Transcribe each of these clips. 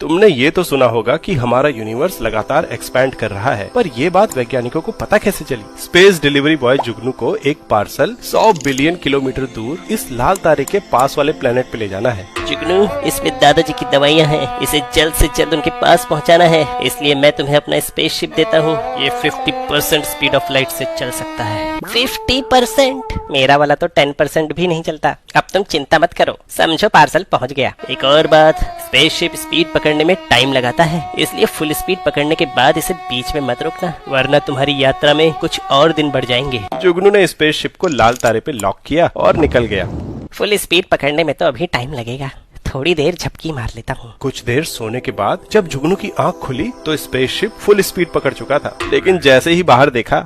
तुमने ये तो सुना होगा कि हमारा यूनिवर्स लगातार एक्सपैंड कर रहा है, पर ये बात वैज्ञानिकों को पता कैसे चली? स्पेस डिलीवरी बॉय जुगनू को एक पार्सल 100 बिलियन किलोमीटर दूर इस लाल तारे के पास वाले प्लेनेट पे ले जाना है। जुगनू, इसमें दादाजी की दवाइयाँ हैं, इसे जल्द से जल्द उनके पास पहुंचाना है, इसलिए मैं तुम्हें अपना स्पेसशिप देता हूँ। ये 50% स्पीड ऑफ लाइट से चल सकता है। 50%? मेरा वाला तो 10% भी नहीं चलता। अब तुम चिंता मत करो, समझो पार्सल पहुंच गया। एक और बात, स्पेसशिप स्पीड पकड़ने में टाइम लगाता है, इसलिए फुल स्पीड पकड़ने के बाद इसे बीच में मत रोकना, वरना तुम्हारी यात्रा में कुछ और दिन बढ़ जाएंगे। जुगनू ने स्पेसशिप को लाल तारे पे लॉक किया और निकल गया। फुल स्पीड पकड़ने में तो अभी टाइम लगेगा, थोड़ी देर झपकी मार लेता हूँ। कुछ देर सोने के बाद जब जुगनू की आंख खुली तो स्पेसशिप फुल स्पीड पकड़ चुका था, लेकिन जैसे ही बाहर देखा,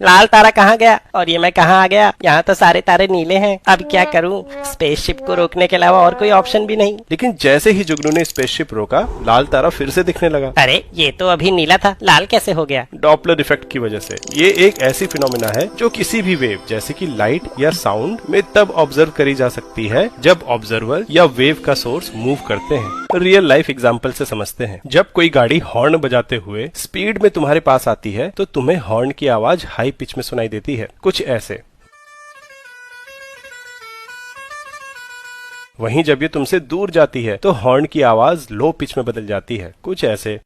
लाल तारा कहाँ गया और ये मैं कहाँ आ गया? यहाँ तो सारे तारे नीले हैं, अब क्या करूँ? स्पेसशिप को रोकने के अलावा और कोई ऑप्शन भी नहीं। लेकिन जैसे ही जुगनू ने स्पेसशिप रोका, लाल तारा फिर से दिखने लगा। अरे, ये तो अभी नीला था, लाल कैसे हो गया? डॉपलर इफेक्ट की वजह से। ये एक ऐसी फिनोमेना है जो किसी भी वेव जैसे कि लाइट या साउंड में तब ऑब्जर्व करी जा सकती है जब ऑब्जर्वर या वेव का सोर्स मूव करते हैं। रियल लाइफ एग्जांपल से समझते हैं। जब कोई गाड़ी हॉर्न बजाते हुए स्पीड में तुम्हारे पास आती है तो तुम्हें हॉर्न की आवाज हाई पिच में सुनाई देती है, कुछ ऐसे। वहीं जब ये तुमसे दूर जाती है तो हॉर्न की आवाज लो पिच में बदल जाती है, कुछ ऐसे।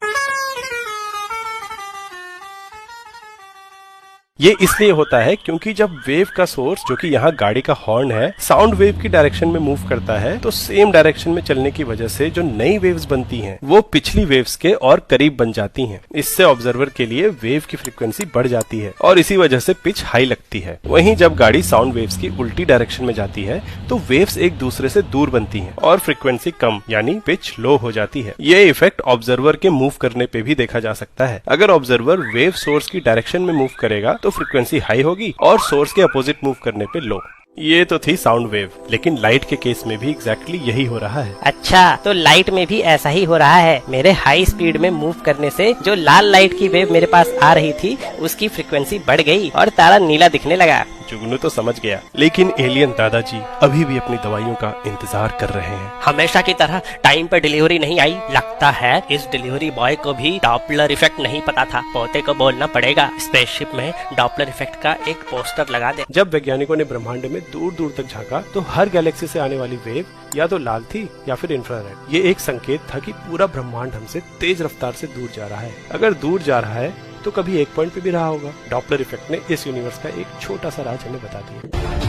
ये इसलिए होता है क्योंकि जब वेव का सोर्स, जो कि यहाँ गाड़ी का हॉर्न है, साउंड वेव की डायरेक्शन में मूव करता है तो सेम डायरेक्शन में चलने की वजह से जो नई वेव्स बनती हैं वो पिछली वेव्स के और करीब बन जाती हैं। इससे ऑब्जर्वर के लिए वेव की फ्रीक्वेंसी बढ़ जाती है और इसी वजह से पिच हाई लगती है। वहीं जब गाड़ी साउंड वेव्स की उल्टी डायरेक्शन में जाती है तो वेव्स एक दूसरे से दूर बनती हैं और फ्रीक्वेंसी कम यानी पिच लो हो जाती है। ये इफेक्ट ऑब्जर्वर के मूव करने पे भी देखा जा सकता है। अगर ऑब्जर्वर वेव सोर्स की डायरेक्शन में मूव करेगा तो फ्रीक्वेंसी हाई होगी और सोर्स के अपोजिट मूव करने पे लो। ये तो थी साउंड वेव, लेकिन लाइट के केस में भी एग्जैक्टली यही हो रहा है। अच्छा, तो लाइट में भी ऐसा ही हो रहा है। मेरे हाई स्पीड में मूव करने से जो लाल लाइट की वेव मेरे पास आ रही थी उसकी फ्रीक्वेंसी बढ़ गई और तारा नीला दिखने लगा। जुगनू तो समझ गया, लेकिन एलियन दादाजी अभी भी अपनी दवाइयों का इंतजार कर रहे हैं। हमेशा की तरह टाइम पर डिलीवरी नहीं आई। लगता है इस डिलीवरी बॉय को भी डॉपलर इफेक्ट नहीं पता था। पोते को बोलना पड़ेगा, स्पेसशिप में डॉपलर इफेक्ट का एक पोस्टर लगा दे। जब वैज्ञानिकों ने ब्रह्मांड में दूर दूर तक झांका तो हर गैलेक्सी से आने वाली वेव या तो लाल थी या फिर इंफ्रारेड। ये एक संकेत था कि पूरा ब्रह्मांड हमसे तेज रफ्तार से दूर जा रहा है। अगर दूर जा रहा है तो कभी एक पॉइंट पे भी रहा होगा। डॉपलर इफेक्ट ने इस यूनिवर्स का एक छोटा सा राज हमें बता दिया।